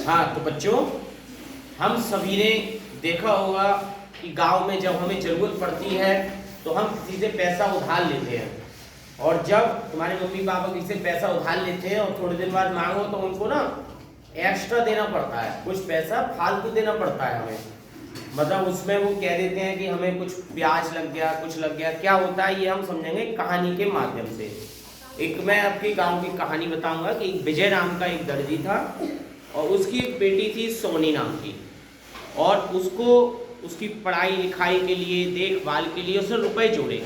हाँ तो बच्चों, हम सभी ने देखा होगा कि गांव में जब हमें जरूरत पड़ती है तो हम किसी से पैसा उधार लेते हैं, और जब तुम्हारे मम्मी पापा किसी से पैसा उधार लेते हैं और थोड़े दिन बाद मांगो तो उनको ना एक्स्ट्रा देना पड़ता है, कुछ पैसा फालतू देना पड़ता है हमें। मतलब उसमें वो कह देते हैं कि हमें कुछ ब्याज लग गया, कुछ लग गया। क्या होता है ये हम समझेंगे कहानी के माध्यम से। एक मैं आपके गांव की कहानी बताऊंगा कि विजय नाम का एक दर्जी था और उसकी एक बेटी थी सोनी नाम की, और उसको उसकी पढ़ाई लिखाई के लिए, देखभाल के लिए उसने रुपए जोड़े,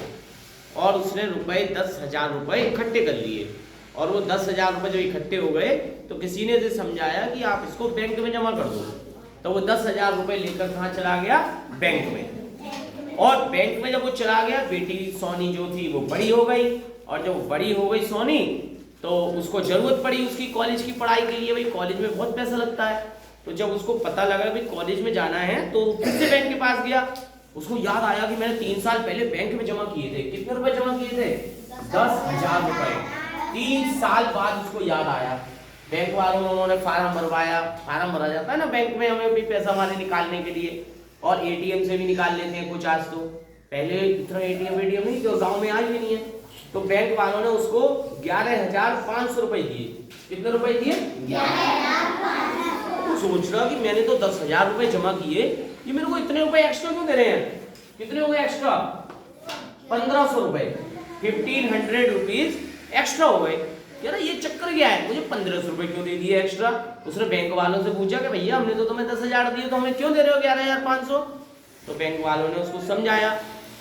और उसने रुपए 10,000 रुपये इकट्ठे कर लिए। और वो 10,000 रुपये जब इकट्ठे हो गए तो किसी ने उसे समझाया कि आप इसको बैंक में जमा कर दो। तो वो 10,000 रुपये लेकर कहाँ चला गया? बैंक में। और बैंक में जब वो चला गया, बेटी सोनी जो थी वो बड़ी हो गई, और जब बड़ी हो गई सोनी तो उसको जरूरत पड़ी उसकी कॉलेज की पढ़ाई के लिए। भाई कॉलेज में बहुत पैसा लगता है, तो जब उसको पता लगा भाई कॉलेज में जाना है तो फिर से बैंक के पास गया। उसको याद आया कि मैंने 3 साल पहले बैंक में जमा किए थे। कितने रुपए जमा किए थे? 10,000 रुपए। 3 साल बाद उसको याद आया। बैंक वालों ने उन्होंने फार्म भरवाया। फार्म भरा जाता है ना बैंक में, हमें भी पैसा हमारे निकालने के लिए, और एटीएम से भी निकाल लेते हैं कुछ। आज तो पहले इतना एटीएम नहीं थे, गाँव में आज भी नहीं है। तो बैंक वालों ने उसको 11,500 रुपए दिए। कितने रुपए दिए? 11,500। सोच रहा कि मैंने तो 10,000 रुपए जमा किए, ये मेरे को इतने रुपए एक्स्ट्रा क्यों दे रहे हैं? कितने हो गए एक्स्ट्रा? 1,500 रुपए, 1,500 रुपीज एक्स्ट्रा हो गए। यार ये चक्कर क्या है, मुझे 1,500 रुपए क्यों दे दिए एक्स्ट्रा? उसने बैंक वालों से पूछा कि भैया हमने तो तुम्हें 10,000 दिए, तो हमें क्यों दे रहे हो 11,500? तो बैंक वालों ने उसको समझाया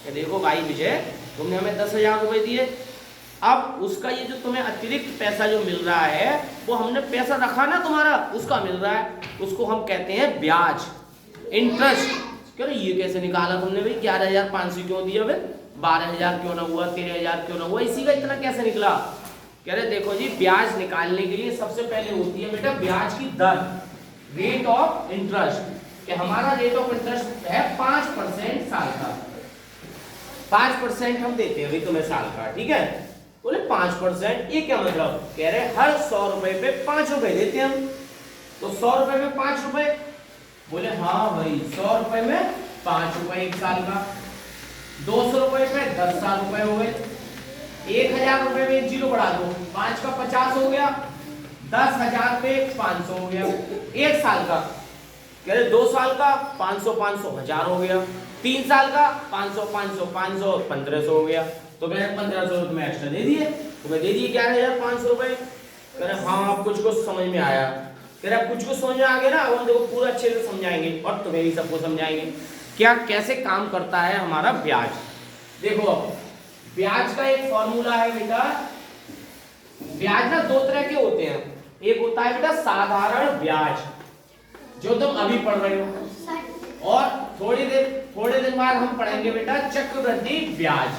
कि देखो भाई विजय, तुमने हमें 10,000 रुपए दिए, अब उसका ये जो तुम्हें अतिरिक्त पैसा जो मिल रहा है, वो हमने पैसा रखा ना तुम्हारा, उसका मिल रहा है, उसको हम कहते हैं ब्याज, इंटरेस्ट। कह रहे ये कैसे निकाला तुमने भाई? 11,500 क्यों दिया भाई? 12,000 क्यों ना हुआ? 13,000 क्यों ना हुआ? इसी का इतना कैसे निकला? कह रहे देखो जी, ब्याज निकालने के लिए सबसे पहले होती है बेटा ब्याज की दर, रेट ऑफ इंटरेस्ट। कि हमारा रेट ऑफ इंटरेस्ट है 5% साल का। 5% हम देते हैं भाई तुम्हें साल का, ठीक है? बोले 5%, ये क्या मतलब? कह रहे हर 100 रुपए पे 5 रुपए देते हैं हम, तो 100 रुपए में 5 रुपए। बोले हाँ भाई, 100 रुपए में 5 रुपए एक साल का। 200 रुपए पे 10 साल रुपए हो गए। 1,000 रुपए में एक जीरो बढ़ा दो, 5 का 50 हो गया। 10,000 पे 500 हो गया एक साल का। कह रहे 2 साल का 500 500 1000 हो गया। 3 साल का 500 500 500 1,500 हो गया। तो मैंने 1,500 तुम्हें एक्स्ट्रा दे दिए, तुम्हें दे दिए 11,500 रुपए। कह रहे हाँ आप कुछ समझ में आया। कह रहे कुछ समझ में आ गया ना, अब हम देखो पूरा अच्छे से समझाएंगे और तुम्हें भी सबको समझाएंगे क्या कैसे काम करता है हमारा ब्याज। देखो ब्याज का एक फॉर्मूला है बेटा। ब्याज ना 2 तरह के होते हैं। एक होता है बेटा साधारण ब्याज, जो तुम अभी पढ़ रहे हो, और थोड़े दिन बाद हम पढ़ेंगे बेटा चक्रवृद्धि ब्याज।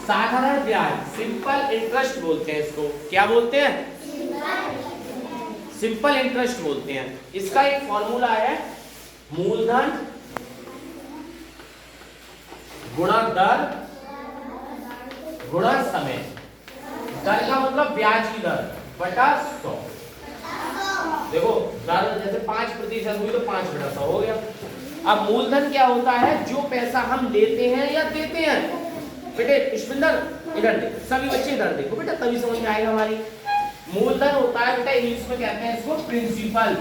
साधारण ब्याज, सिंपल इंटरेस्ट बोलते हैं इसको। क्या बोलते हैं? सिंपल इंटरेस्ट बोलते हैं। इसका एक फॉर्मूला है मूलधन गुणा दर गुणा समय। दर का मतलब ब्याज की दर बटा 100। देखो दर जैसे 5% हुई तो 5/100 हो गया। अब मूलधन क्या होता है? जो पैसा हम लेते हैं या देते हैं। बेटे पुष्पिंदर इधर देखो, सभी बच्चे इधर देखो बेटा, तभी समझ में आएगा हमारी। मूलधन होता है बेटा इंग्लिश में कहते हैं इसको प्रिंसिपल।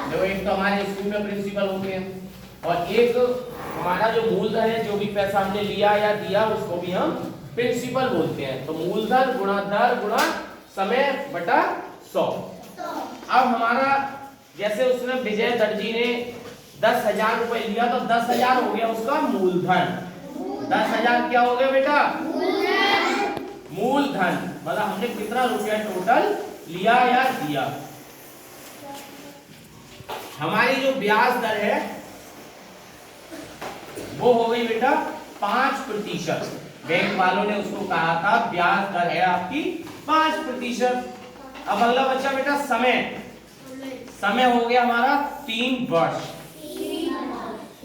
देखो एक तो हमारे स्कूल में प्रिंसिपल होते हैं, और एक हमारा जो मूलधन है, जो भी पैसा हमने लिया या दिया, उसको भी हम प्रिंसिपल बोलते हैं। तो मूलधन गुणा दर गुणा समय बटा 100। अब हमारा जैसे उसने विजय दर्जी ने 10,000 रुपए लिया, तो 10,000 हो गया उसका मूलधन। 10,000 क्या हो गया बेटा? मूलधन। मतलब हमने कितना रुपया टोटल लिया या दिया। हमारी जो ब्याज दर है वो हो गई बेटा 5%। बैंक वालों ने उसको कहा था ब्याज दर है आपकी 5%। अब अगला बच्चा बेटा समय। समय हो गया हमारा 3 वर्ष।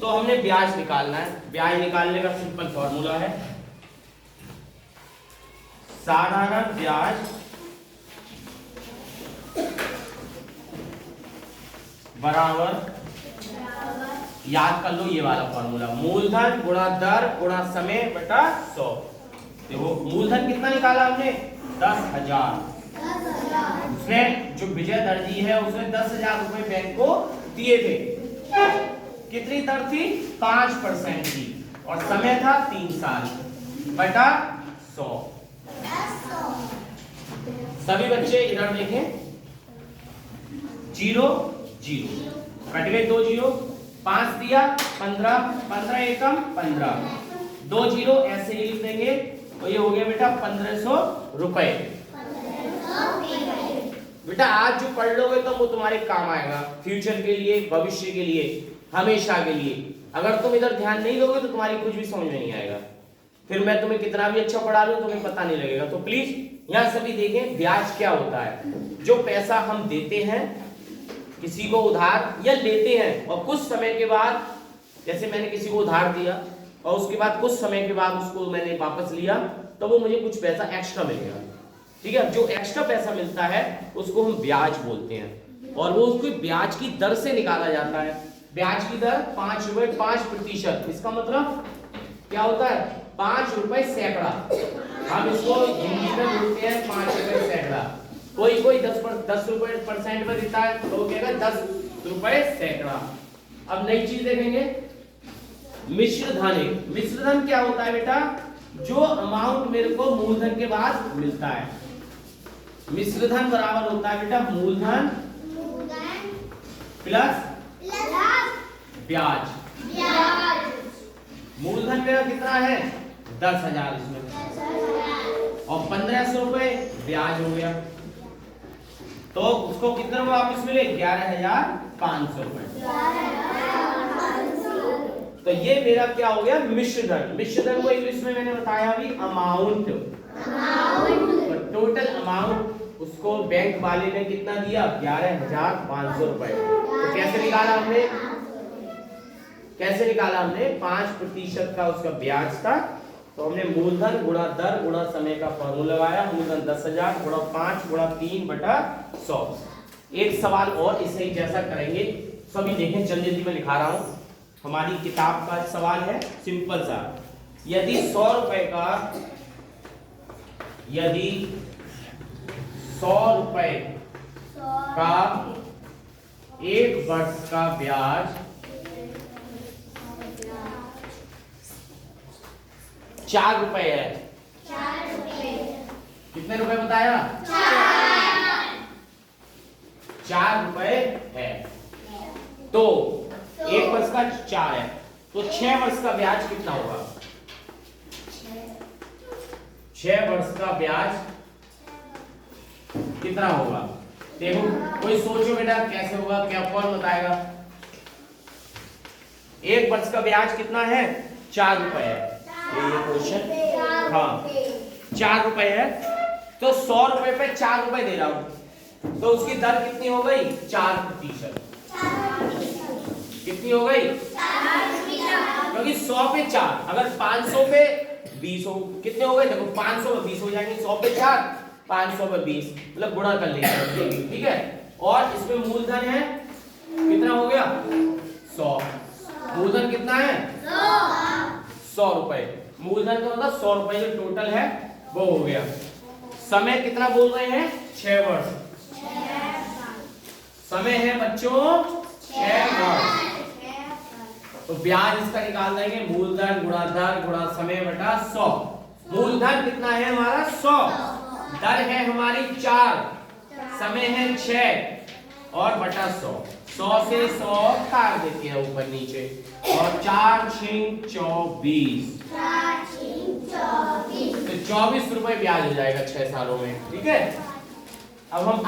तो हमने ब्याज निकालना है। ब्याज निकालने का सिंपल फॉर्मूला है साधारण ब्याज बराबर, याद कर लो ये वाला फॉर्मूला, मूलधन गुणा दर गुणा समय बटा 100। देखो मूलधन कितना निकाला हमने, 10,000। उसने जो विजय दर्जी है उसने 10,000 रुपए बैंक को दिए थे। कितनी दर थी, 5% की, और समय था 3 साल बटा 100। सभी बच्चे इधर देखें, 0 0 कट गए, 2 0, 5 दिया 15, 15 एकम 15, 2 0 ऐसे ही लिख देंगे, तो ये हो गया बेटा 1500 रुपए। बेटा आज जो पढ़ लोगे तो वो तुम्हारे काम आएगा, फ्यूचर के लिए, भविष्य के लिए, हमेशा के लिए। अगर तुम इधर ध्यान नहीं दोगे तो तुम्हारी कुछ भी समझ में नहीं आएगा, फिर मैं तुम्हें कितना भी अच्छा पढ़ा लूं तुम्हें पता नहीं लगेगा। तो प्लीज यहाँ सभी देखें, ब्याज क्या होता है। जो पैसा हम देते हैं किसी को उधार या लेते हैं, और कुछ समय के बाद, जैसे मैंने किसी को उधार दिया और उसके बाद कुछ समय के बाद उसको मैंने वापस लिया, तो वो मुझे कुछ पैसा एक्स्ट्रा मिलेगा, ठीक है। जो एक्स्ट्रा पैसा मिलता है उसको हम ब्याज बोलते हैं, और वो उसको ब्याज की दर से निकाला जाता है। ब्याज की दर 5 रुपए 5%। इसका मतलब क्या होता है, 5 रुपए सैकड़ा। हम इसको हिंदी में बोलते हैं 5 रुपए सैकड़ा। कोई 10 रुपए % में देता है तो कहेगा 10 रुपए सैकड़ा। अब नई चीज देखेंगे, मिश्र धन। मिश्र धन क्या होता है बेटा, जो अमाउंट मेरे को मूलधन के बाद मिलता है। मिश्र धन बराबर होता है बेटा मूलधन प्लस ब्याज। मूलधन मेरा कितना है, 10,000 इसमें, और 1500 रुपए ब्याज हो गया, तो उसको कितना वापस मिले, 11,500 रुपए। तो ये मेरा क्या हो गया, मिश्र धन। मिश्र धन को इंग्लिश में मैंने बताया अभी अमाउंट। टोटल अमाउंट उसको बैंक वाले ने कितना दिया, 11,500 रुपए। तो कैसे निकाला हमने, 5% का उसका ब्याज था, तो हमने मूलधन गुणा दर गुणा समय का फॉर्मूला लगाया। मूलधन 10,000 गुणा 5 गुणा 3 बटा 100। एक सवाल और इसे ही जैसा करेंगे, सभी देखें, जल्दी जल्दी में लिखा रहा हूं। हमारी किताब का सवाल है सिंपल सा, यदि 100 रुपए का 1 वर्ष का ब्याज 4 रुपए है। कितने रुपए बताया, 4 रुपए है, तो 1 वर्ष का 4 है, तो 6 वर्ष का ब्याज कितना होगा, 6 वर्ष का ब्याज कितना होगा। देखो कोई सोचो बेटा कैसे होगा, क्या कौन बताएगा। 1 वर्ष का ब्याज कितना है, 4 रुपए है, ये क्वेश्चन, हाँ 4 रुपए है, तो 100 रुपए पे 4 रुपए दे रहा हूं, तो उसकी दर कितनी हो गई, 4%। कितनी हो गई, क्योंकि 100 पे 4, अगर 500 पे 20 हो, कितने हो गए, देखो 500 पे 20 हो जाएंगे, 100 पे 4 500 पे 20, मतलब गुणा कर लेंगे, ठीक है। और इसमें मूलधन है कितना हो गया, 100। मूलधन कितना है, 100 रुपए। मूलधन का मतलब 100 रुपए जो टोटल है वो हो गया। समय कितना बोल रहे हैं, 6 वर्ष। समय है बच्चों 6 वर्ष, तो ब्याज इसका निकाल देंगे, मूलधन गुणा दर गुणा समय बटा 100। मूलधन कितना है हमारा, 100, दर है हमारी 4, समय है 6 और बटा 100। 100 से 100 काट देते हैं ऊपर नीचे, और 4 6 24, तो 24 रुपए ब्याज हो जाएगा 6 सालों में, ठीक है। अब हम